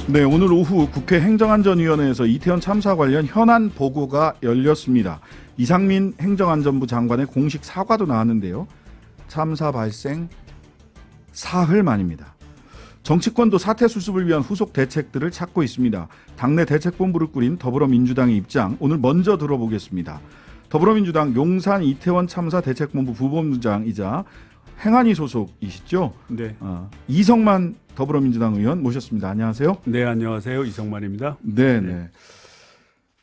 네, 오늘 오후 국회 행정안전위원회에서 이태원 참사 관련 현안 보고가 열렸습니다. 이상민 행정안전부 장관의 공식 사과도 나왔는데요. 참사 발생 사흘 만입니다. 정치권도 사태 수습을 위한 후속 대책들을 찾고 있습니다. 당내 대책본부를 꾸린 더불어민주당의 입장 오늘 먼저 들어보겠습니다. 더불어민주당 용산 이태원 참사 대책본부 부본부장이자 행안위 소속이시죠? 네. 이성만 더불어민주당 의원 모셨습니다. 안녕하세요. 네, 안녕하세요. 이성만입니다. 네.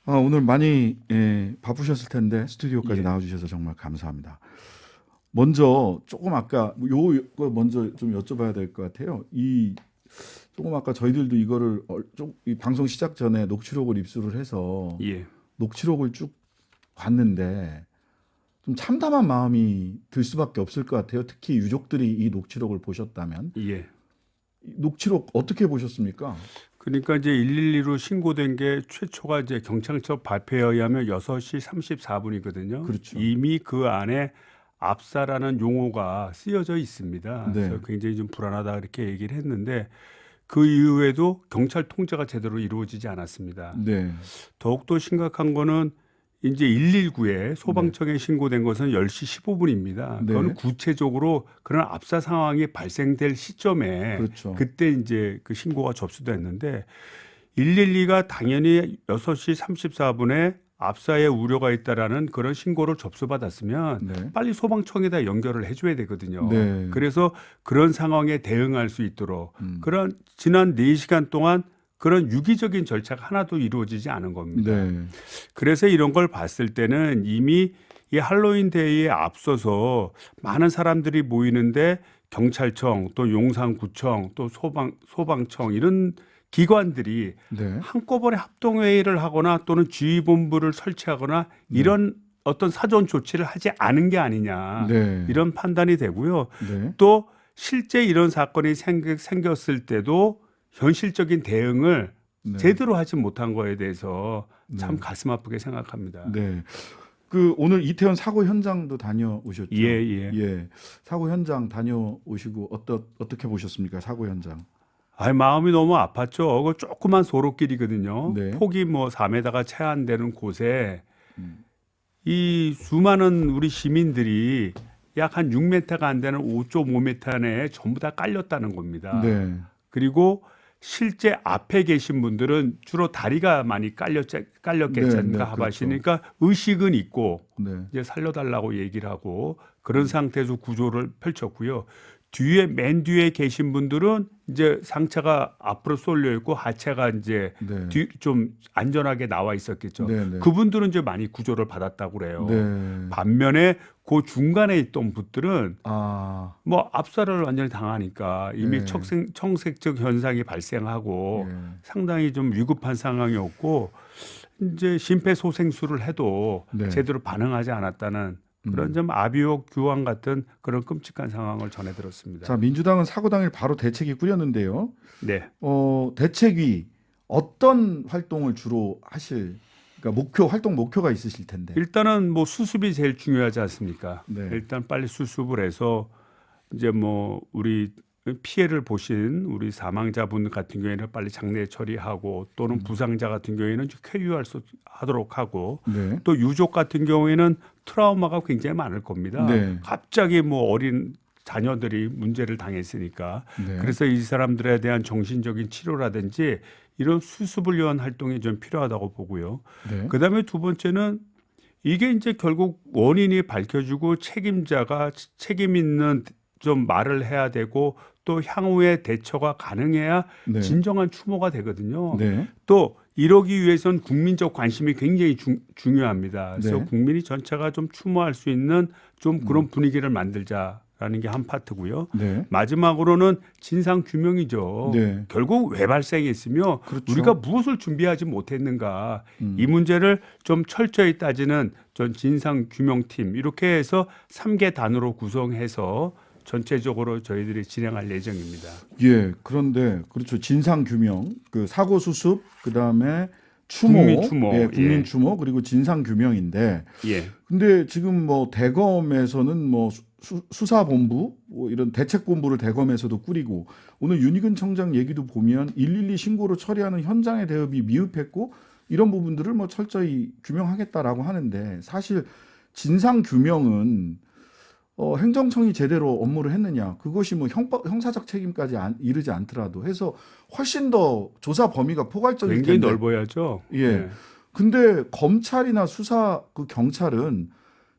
오늘 많이 바쁘셨을 텐데 스튜디오까지 나와주셔서 정말 감사합니다. 먼저 조금 아까 요거 먼저 좀 여쭤봐야 될 것 같아요. 조금 아까 저희들도 이거를 이 방송 시작 전에 녹취록을 입수를 해서 녹취록을 쭉 봤는데 좀 참담한 마음이 들 수밖에 없을 것 같아요. 특히 유족들이 이 녹취록을 보셨다면. 이 녹취록 어떻게 보셨습니까? 그러니까 이제 112로 신고된 게 최초가 이제 경찰청 발표에 의하면 6시 34분이거든요. 그렇죠. 이미 그 안에 압사라는 용어가 쓰여져 있습니다. 네. 그래서 굉장히 좀 불안하다 이렇게 얘기를 했는데 그 이후에도 경찰 통제가 제대로 이루어지지 않았습니다. 네. 더욱더 심각한 거는 이제 119에 소방청에 신고된 것은 10시 15분입니다. 네. 그거는 구체적으로 그런 압사 상황이 발생될 시점에 그렇죠. 그때 이제 그 신고가 접수됐는데 112가 당연히 6시 34분에 압사에 우려가 있다라는 그런 신고를 접수받았으면 네. 빨리 소방청에다 연결을 해줘야 되거든요. 네. 그래서 그런 상황에 대응할 수 있도록 그런 지난 4시간 동안 그런 유기적인 절차가 하나도 이루어지지 않은 겁니다. 네. 그래서 이런 걸 봤을 때는 이미 이 할로윈 데이에 앞서서 많은 사람들이 모이는데 경찰청 또 용산구청 또 소방청 이런 기관들이 네. 한꺼번에 합동회의를 하거나 또는 지휘본부를 설치하거나 이런 어떤 사전 조치를 하지 않은 게 아니냐 네. 이런 판단이 되고요. 네. 또 실제 이런 사건이 생겼을 때도 현실적인 대응을 제대로 하지 못한 거에 대해서 참 가슴 아프게 생각합니다. 네. 오늘 이태원 사고 현장도 다녀오셨죠? 예. 사고 현장 다녀오시고 어떻게 보셨습니까? 사고 현장. 마음이 너무 아팠죠. 그 조그만 도로길이거든요. 네. 폭이 뭐 4m가 채 안 되는 곳에 이 수많은 우리 시민들이 약 한 6m가 안 되는 5.5m 내에 전부 다 깔렸다는 겁니다. 네. 그리고 실제 앞에 계신 분들은 주로 다리가 많이 깔렸겠지 않습니까? 하바시니까 그렇죠. 의식은 있고 이제 살려달라고 얘기를 하고 그런 상태에서 구조를 펼쳤고요. 맨 뒤에 계신 분들은 이제 상체가 앞으로 쏠려 있고 하체가 이제 좀 안전하게 나와 있었겠죠. 그분들은 이제 많이 구조를 받았다고 그래요. 반면에 그 중간에 있던 분들은 뭐 압사를 완전히 당하니까 이미 청색적 현상이 발생하고 상당히 좀 위급한 상황이었고 이제 심폐소생술을 해도 제대로 반응하지 않았다는 그런 좀 아비옥규환 같은 그런 끔찍한 상황을 전해 들었습니다. 자, 민주당은 사고 당일 바로 대책위 꾸렸는데요. 네. 대책위 어떤 활동을 주로 하실? 그러니까 활동 목표가 있으실 텐데. 일단은 뭐 수습이 제일 중요하지 않습니까? 네. 일단 빨리 수습을 해서 이제 뭐 우리 피해를 보신 우리 사망자분 같은 경우에는 빨리 장례 처리하고 또는 부상자 같은 경우에는 쾌유하도록 하고 또 유족 같은 경우에는 트라우마가 굉장히 많을 겁니다. 갑자기 뭐 어린 자녀들이 문제를 당했으니까 그래서 이 사람들에 대한 정신적인 치료라든지 이런 수습을 위한 활동이 좀 필요하다고 보고요. 그다음에 두 번째는 이게 이제 결국 원인이 밝혀지고 책임자가 책임 있는 좀 말을 해야 되고 또 향후에 대처가 가능해야 진정한 추모가 되거든요. 또 이러기 위해선 국민적 관심이 굉장히 중요합니다. 그래서 국민이 전체가 좀 추모할 수 있는 좀 그런 분위기를 만들자라는 게 한 파트고요. 마지막으로는 진상 규명이죠. 결국 왜 발생했으며 우리가 무엇을 준비하지 못했는가 이 문제를 좀 철저히 따지는 전 진상 규명팀 이렇게 해서 3개 단으로 구성해서 전체적으로 저희들이 진행할 예정입니다. 예, 그런데 그렇죠. 진상 규명, 그 사고 수습, 그다음에 추모, 국민 추모. 예, 국민 예. 추모 그리고 진상 규명인데, 예. 근데 지금 뭐 대검에서는 뭐 수사본부, 뭐 이런 대책본부를 대검에서도 꾸리고, 오늘 윤희근 청장 얘기도 보면 112 신고로 처리하는 현장의 대응이 미흡했고 이런 부분들을 뭐 철저히 규명하겠다라고 하는데, 사실 진상 규명은 행정청이 제대로 업무를 했느냐, 그것이 뭐 형사적 책임까지 이르지 않더라도 해서 훨씬 더 조사 범위가 포괄적일 굉장히 텐데. 넓어야죠. 예. 근데 검찰이나 수사 그 경찰은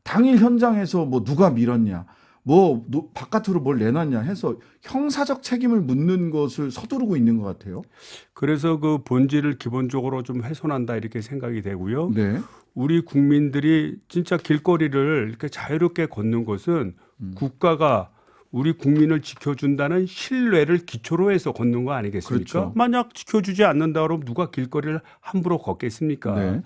당일 현장에서 뭐 누가 밀었냐, 뭐 바깥으로 뭘 내놨냐 해서 형사적 책임을 묻는 것을 서두르고 있는 것 같아요. 그래서 그 본질을 기본적으로 좀 훼손한다 이렇게 생각이 되고요. 네. 우리 국민들이 진짜 길거리를 이렇게 자유롭게 걷는 것은 국가가 우리 국민을 지켜준다는 신뢰를 기초로 해서 걷는 거 아니겠습니까? 그렇죠. 만약 지켜주지 않는다 그러면 누가 길거리를 함부로 걷겠습니까? 네.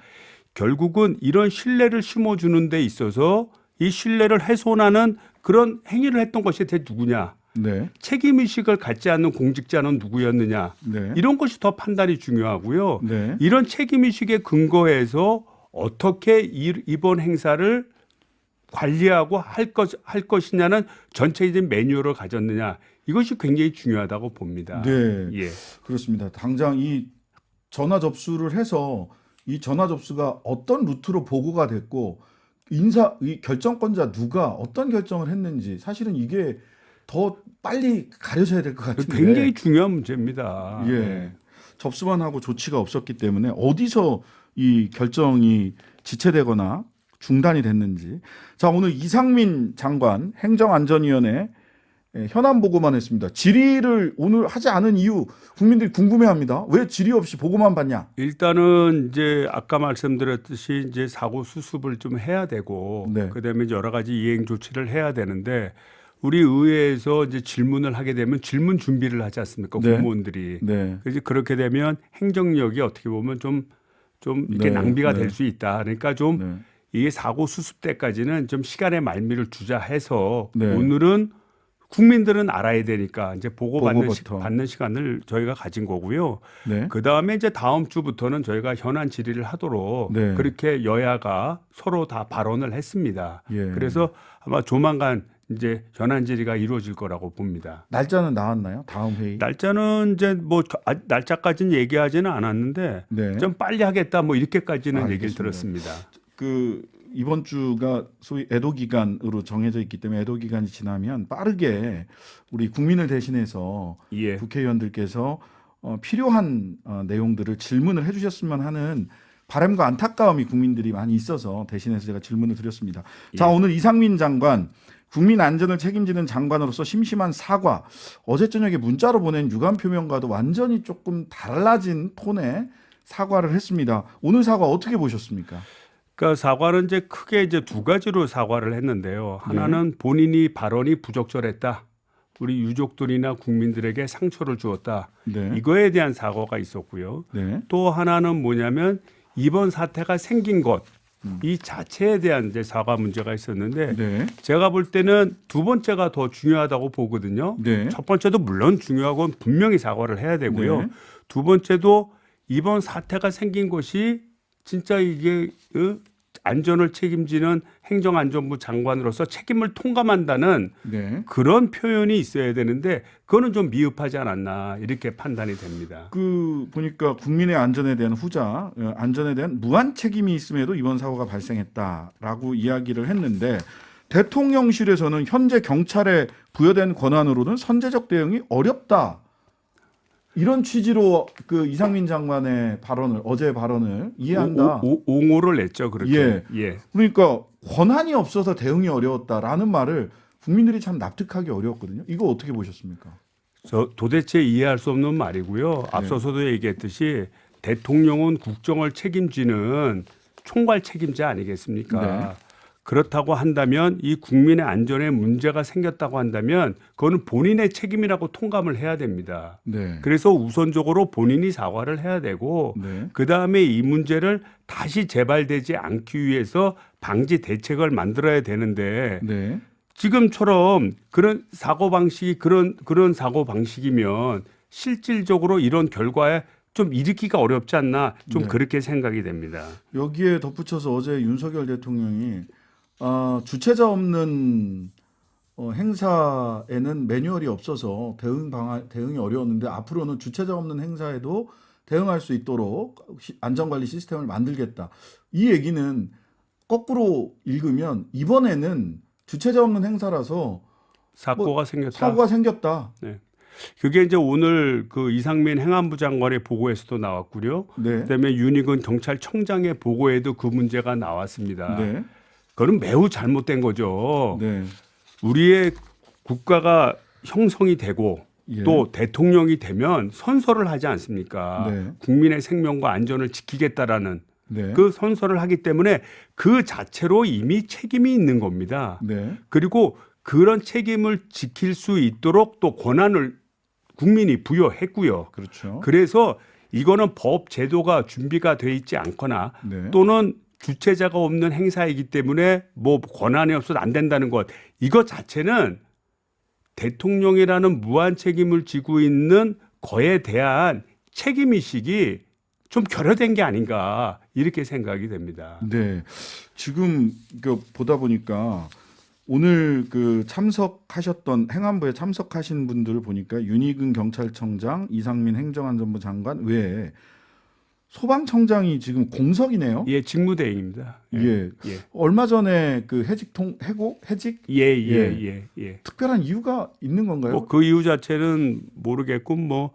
결국은 이런 신뢰를 심어주는 데 있어서 이 신뢰를 훼손하는 그런 행위를 했던 것이 대체 누구냐? 네. 책임의식을 갖지 않는 공직자는 누구였느냐? 네. 이런 것이 더 판단이 중요하고요. 네. 이런 책임의식에 근거해서 어떻게 이번 행사를 관리하고 할 것이냐는 전체적인 매뉴얼을 가졌느냐. 이것이 굉장히 중요하다고 봅니다. 네. 예. 그렇습니다. 당장 이 전화 접수를 해서 이 전화 접수가 어떤 루트로 보고가 됐고, 이 결정권자 누가 어떤 결정을 했는지, 사실은 이게 더 빨리 가려져야 될 것 같은데. 굉장히 중요한 문제입니다. 예. 접수만 하고 조치가 없었기 때문에 어디서 이 결정이 지체되거나 중단이 됐는지. 자, 오늘 이상민 장관 행정안전위원회 현안 보고만 했습니다. 질의를 오늘 하지 않은 이유 국민들이 궁금해합니다. 왜 질의 없이 보고만 받냐? 일단은 이제 아까 말씀드렸듯이 이제 사고 수습을 좀 해야 되고, 네. 그다음에 이제 여러 가지 이행 조치를 해야 되는데, 우리 의회에서 이제 질문을 하게 되면 질문 준비를 하지 않습니까? 네. 공무원들이. 네. 그래서 그렇게 되면 행정력이 어떻게 보면 좀 이렇게 네. 낭비가 네. 될 수 있다. 그러니까 좀 네. 이게 사고 수습 때까지는 좀 시간의 말미를 두자 해서 네. 오늘은 국민들은 알아야 되니까 이제 받는 보고부터. 시간을 저희가 가진 거고요. 네. 그 다음에 이제 다음 주부터는 저희가 현안 질의를 하도록 네. 그렇게 여야가 서로 다 발언을 했습니다. 예. 그래서 아마 조만간 이제 현안 질의가 이루어질 거라고 봅니다. 날짜는 나왔나요? 다음 회의? 날짜는 이제 뭐 날짜까지는 얘기하지는 않았는데 네. 좀 빨리 하겠다 뭐 이렇게까지는 얘기를 알겠습니다. 들었습니다. 그 이번 주가 소위 애도 기간으로 정해져 있기 때문에 애도 기간이 지나면 빠르게 우리 국민을 대신해서 예. 국회의원들께서 필요한 내용들을 질문을 해주셨으면 하는 바람과 안타까움이 국민들이 많이 있어서 대신해서 제가 질문을 드렸습니다. 자, 오늘 이상민 장관, 국민 안전을 책임지는 장관으로서 심심한 사과, 어제 저녁에 문자로 보낸 유감 표명과도 완전히 조금 달라진 톤의 사과를 했습니다. 오늘 사과 어떻게 보셨습니까? 그러니까 사과는 이제 크게 이제 두 가지로 사과를 했는데요. 하나는 본인이 발언이 부적절했다. 우리 유족들이나 국민들에게 상처를 주었다. 네. 이거에 대한 사과가 있었고요. 네. 또 하나는 뭐냐면 이번 사태가 생긴 것, 이 자체에 대한 이제 사과 문제가 있었는데 네. 제가 볼 때는 두 번째가 더 중요하다고 보거든요. 네. 첫 번째도 물론 중요하고 분명히 사과를 해야 되고요. 네. 두 번째도 이번 사태가 생긴 것이 진짜 이게 안전을 책임지는 행정안전부 장관으로서 책임을 통감한다는 네. 그런 표현이 있어야 되는데 그거는 좀 미흡하지 않았나 이렇게 판단이 됩니다. 그 보니까 국민의 안전에 대한 후자, 안전에 대한 무한 책임이 있음에도 이번 사고가 발생했다라고 이야기를 했는데, 대통령실에서는 현재 경찰에 부여된 권한으로는 선제적 대응이 어렵다. 이런 취지로 그 이상민 장관의 발언을, 어제 발언을 이해한다. 옹호를 냈죠, 그렇게. 예. 그러니까 권한이 없어서 대응이 어려웠다라는 말을 국민들이 참 납득하기 어려웠거든요. 이거 어떻게 보셨습니까? 도대체 이해할 수 없는 말이고요. 앞서서도 얘기했듯이 대통령은 국정을 책임지는 총괄 책임자 아니겠습니까? 네. 그렇다고 한다면 이 국민의 안전에 문제가 생겼다고 한다면 그거는 본인의 책임이라고 통감을 해야 됩니다. 네. 그래서 우선적으로 본인이 사과를 해야 되고 네. 그다음에 이 문제를 다시 재발되지 않기 위해서 방지 대책을 만들어야 되는데 네. 지금처럼 그런 사고 방식이 그런 사고 방식이면 실질적으로 이런 결과에 좀 일으키기가 어렵지 않나 좀 네. 그렇게 생각이 됩니다. 여기에 덧붙여서 어제 윤석열 대통령이 주체자 없는 행사에는 매뉴얼이 없어서 대응이 어려웠는데 앞으로는 주체자 없는 행사에도 대응할 수 있도록 안전관리 시스템을 만들겠다. 이 얘기는 거꾸로 읽으면 이번에는 주체자 없는 행사라서 사고가 생겼다. 사고가 생겼다. 네. 그게 이제 오늘 그 이상민 행안부 장관의 보고에서도 나왔고요. 네. 그다음에 윤희근 경찰청장의 보고에도 그 문제가 나왔습니다. 네. 그건 매우 잘못된 거죠. 네. 우리의 국가가 형성이 되고 예. 또 대통령이 되면 선서를 하지 않습니까? 네. 국민의 생명과 안전을 지키겠다라는 네. 그 선서를 하기 때문에 그 자체로 이미 책임이 있는 겁니다. 네. 그리고 그런 책임을 지킬 수 있도록 또 권한을 국민이 부여했고요. 그렇죠. 그래서 이거는 법 제도가 준비가 돼 있지 않거나 네. 또는 주체자가 없는 행사이기 때문에 뭐 권한이 없어서 안 된다는 것 이것 자체는 대통령이라는 무한 책임을 지고 있는 거에 대한 책임의식이 좀 결여된 게 아닌가 이렇게 생각이 됩니다. 네. 지금 보다 보니까 오늘 그 참석하셨던 행안부에 참석하신 분들을 보니까 윤희근 경찰청장, 이상민 행정안전부 장관 외에 소방청장이 지금 공석이네요. 예, 직무대행입니다. 예. 예. 얼마 전에 그 해직 예. 특별한 이유가 있는 건가요? 뭐 그 이유 자체는 모르겠고 뭐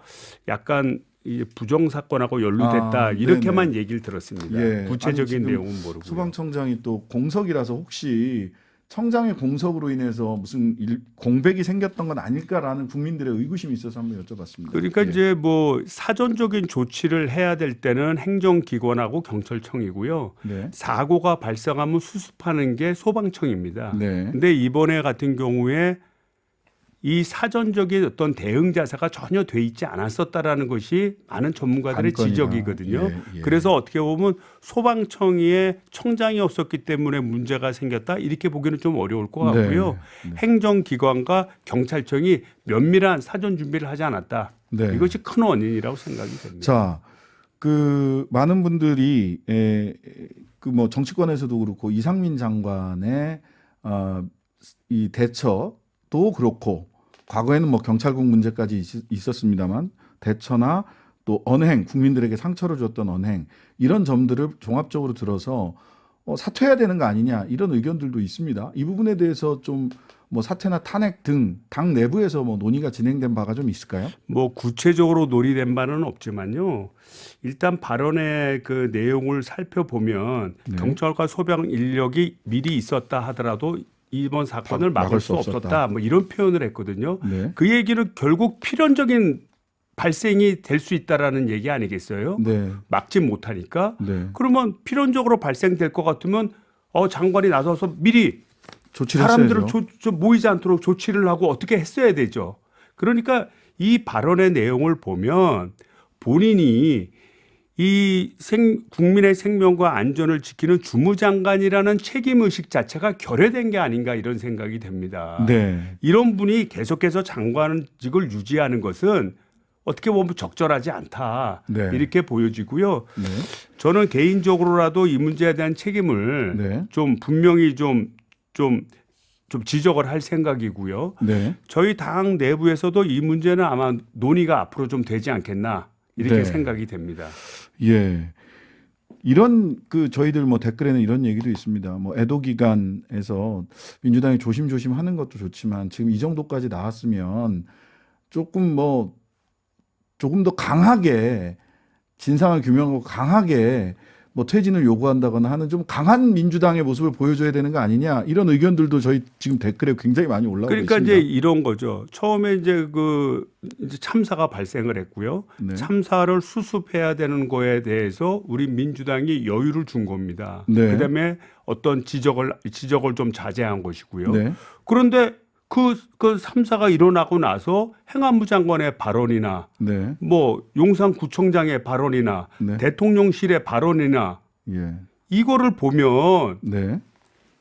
약간 이 부정 사건하고 연루됐다 이렇게만 얘기를 들었습니다. 예. 구체적인 아니, 내용은 모르고. 소방청장이 또 공석이라서 혹시 청장의 공석으로 인해서 무슨 공백이 생겼던 건 아닐까라는 국민들의 의구심이 있어서 한번 여쭤봤습니다. 그러니까 예. 이제 뭐 사전적인 조치를 해야 될 때는 행정기관하고 경찰청이고요. 네. 사고가 발생하면 수습하는 게 소방청입니다. 네. 근데 이번에 같은 경우에 이 사전적인 어떤 대응 자세가 전혀 돼 있지 않았었다라는 것이 많은 전문가들의 관건이다. 지적이거든요. 예. 그래서 어떻게 보면 소방청에 청장이 없었기 때문에 문제가 생겼다 이렇게 보기는 좀 어려울 것 같고요. 네. 행정기관과 경찰청이 면밀한 사전 준비를 하지 않았다. 네. 이것이 큰 원인이라고 생각이 됩니다. 자, 그 많은 분들이 그 뭐 정치권에서도 그렇고 이상민 장관의 이 대처도 그렇고 과거에는 뭐 경찰국 문제까지 있었습니다만 대처나 또 언행 국민들에게 상처를 줬던 언행 이런 점들을 종합적으로 들어서 사퇴해야 되는 거 아니냐 이런 의견들도 있습니다. 이 부분에 대해서 좀 뭐 사퇴나 탄핵 등 당 내부에서 뭐 논의가 진행된 바가 좀 있을까요? 뭐 구체적으로 논의된 바는 없지만요. 일단 발언의 그 내용을 살펴보면 네. 경찰과 소방 인력이 미리 있었다 하더라도 이번 사건을 막을 수 없었다. 없었다. 뭐 이런 표현을 했거든요. 네. 그 얘기는 결국 필연적인 발생이 될 수 있다라는 얘기 아니겠어요? 네. 막지 못하니까. 네. 그러면 필연적으로 발생될 것 같으면 장관이 나서서 미리 조치를 사람들을 했어야죠. 모이지 않도록 조치를 하고 어떻게 했어야 되죠. 그러니까 이 발언의 내용을 보면 본인이 이 국민의 생명과 안전을 지키는 주무장관이라는 책임의식 자체가 결여된 게 아닌가 이런 생각이 됩니다. 네. 이런 분이 계속해서 장관직을 유지하는 것은 어떻게 보면 적절하지 않다. 네. 이렇게 보여지고요. 네. 저는 개인적으로라도 이 문제에 대한 책임을 네. 좀 분명히 좀 지적을 할 생각이고요. 네. 저희 당 내부에서도 이 문제는 아마 논의가 앞으로 좀 되지 않겠나 이렇게 네. 생각이 됩니다. 예. 이런 저희들 뭐 댓글에는 이런 얘기도 있습니다. 뭐 애도 기간에서 민주당이 조심조심 하는 것도 좋지만 지금 이 정도까지 나왔으면 조금 더 강하게 진상을 규명하고 강하게 뭐 퇴진을 요구한다거나 하는 좀 강한 민주당의 모습을 보여줘야 되는 거 아니냐 이런 의견들도 저희 지금 댓글에 굉장히 많이 올라오고 그러니까 있습니다. 이제 이런 거죠. 처음에 이제 이제 참사가 발생을 했고요. 네. 참사를 수습해야 되는 거에 대해서 우리 민주당이 여유를 준 겁니다. 네. 그다음에 어떤 지적을 좀 자제한 것이고요. 네. 그런데 그 참사가 일어나고 나서 행안부 장관의 발언이나 네. 뭐 용산구청장의 발언이나 네. 대통령실의 발언이나 예. 이거를 보면 네.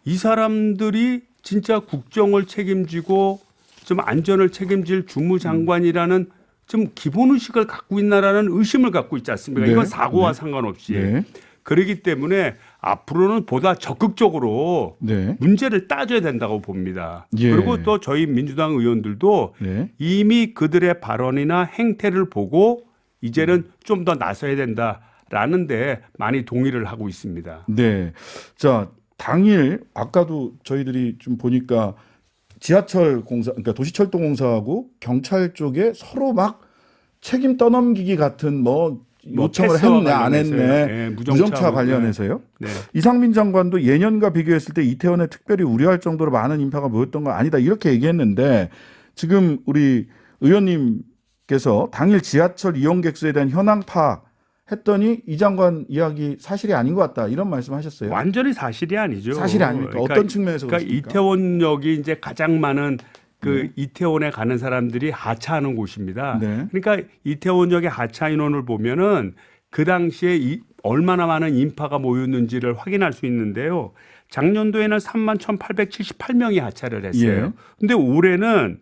이 사람들이 진짜 국정을 책임지고 좀 안전을 책임질 주무장관이라는 좀 기본 의식을 갖고 있나라는 의심을 갖고 있지 않습니까? 네. 이건 사고와 네. 상관없이. 네. 그렇기 때문에 앞으로는 보다 적극적으로 네. 문제를 따져야 된다고 봅니다. 예. 그리고 또 저희 민주당 의원들도 네. 이미 그들의 발언이나 행태를 보고 이제는 좀 더 나서야 된다라는데 많이 동의를 하고 있습니다. 네. 자, 당일 아까도 저희들이 좀 보니까 지하철 공사, 그러니까 도시철도공사하고 경찰 쪽에 서로 막 책임 떠넘기기 같은 뭐 요청을 패스와 했네 안 관련해서요. 했네. 네, 무정차 관련해서요. 네. 이상민 장관도 예년과 비교했을 때 이태원에 특별히 우려할 정도로 많은 인파가 모였던 건 아니다 이렇게 얘기했는데 지금 우리 의원님께서 당일 지하철 이용객 수에 대한 현황 파악했더니 이 장관 이야기 사실이 아닌 것 같다 이런 말씀하셨어요. 완전히 사실이 아니죠. 사실이 아닙니까? 어떤 측면에서 그러니까 그렇습니까? 이태원역이 이제 가장 많은 그 이태원에 가는 사람들이 하차하는 곳입니다. 네. 그러니까 이태원역의 하차 인원을 보면은 그 당시에 얼마나 많은 인파가 모였는지를 확인할 수 있는데요. 작년도에는 31,878명이 하차를 했어요. 예. 근데 올해는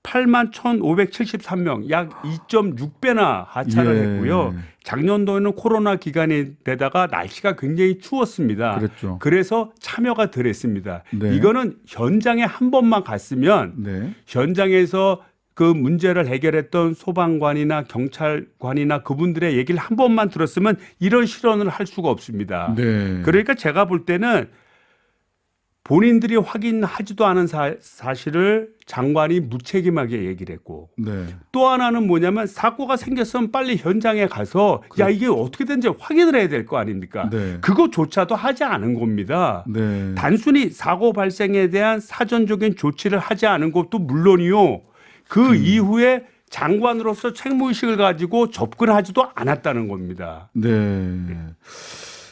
81,573명, 약 2.6배나 하차를 예. 했고요. 작년도에는 코로나 기간에다가 날씨가 굉장히 추웠습니다. 그랬죠. 그래서 참여가 덜했습니다. 네. 이거는 현장에 한 번만 갔으면 네. 현장에서 그 문제를 해결했던 소방관이나 경찰관이나 그분들의 얘기를 한 번만 들었으면 이런 실언을 할 수가 없습니다. 네. 그러니까 제가 볼 때는 본인들이 확인하지도 않은 사실을 장관이 무책임하게 얘기를 했고 네. 또 하나는 뭐냐면 사고가 생겼으면 빨리 현장에 가서 야 이게 어떻게 된지 확인을 해야 될 거 아닙니까? 네. 그것조차도 하지 않은 겁니다. 네. 단순히 사고 발생에 대한 사전적인 조치를 하지 않은 것도 물론이요. 그 이후에 장관으로서 책무의식을 가지고 접근하지도 않았다는 겁니다. 네.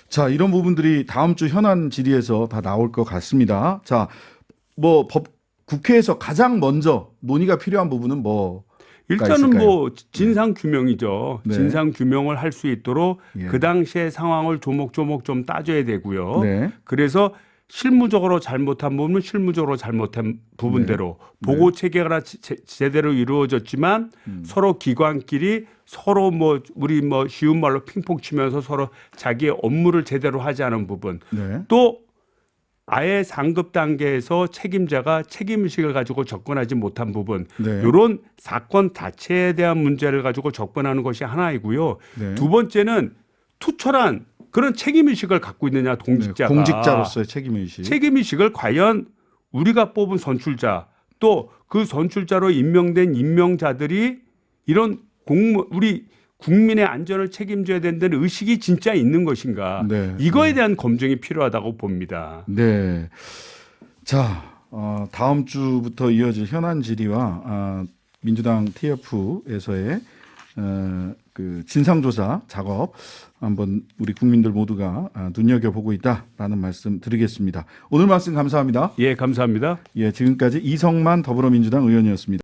자, 이런 부분들이 다음 주 현안 질의에서 다 나올 것 같습니다. 자, 뭐 국회에서 가장 먼저 논의가 필요한 부분은 뭐 일단은 있을까요? 뭐 진상 규명이죠. 네. 진상 규명을 할 수 있도록 예. 그 당시의 상황을 조목조목 좀 따져야 되고요. 네. 그래서 실무적으로 잘못한 부분은 실무적으로 잘못한 부분대로 보고 체계가 제대로 이루어졌지만 서로 기관끼리 서로 뭐 우리 뭐 쉬운 말로 핑퐁 치면서 서로 자기의 업무를 제대로 하지 않은 부분 네. 또 아예 상급 단계에서 책임자가 책임의식을 가지고 접근하지 못한 부분 네. 이런 사건 자체에 대한 문제를 가지고 접근하는 것이 하나이고요. 네. 두 번째는 투철한 그런 책임의식을 갖고 있느냐 공직자가. 네. 공직자로서의 책임의식. 책임의식을 과연 우리가 뽑은 선출자 또 그 선출자로 임명된 임명자들이 이런 우리 국민의 안전을 책임져야 된다는 의식이 진짜 있는 것인가. 네. 이거에 대한 검증이 필요하다고 봅니다. 네. 자, 다음 주부터 이어질 현안 질의와 민주당 TF에서의 그 진상조사 작업 한번 우리 국민들 모두가 눈여겨보고 있다라는 말씀 드리겠습니다. 오늘 말씀 감사합니다. 예, 감사합니다. 예, 지금까지 이성만 더불어민주당 의원이었습니다.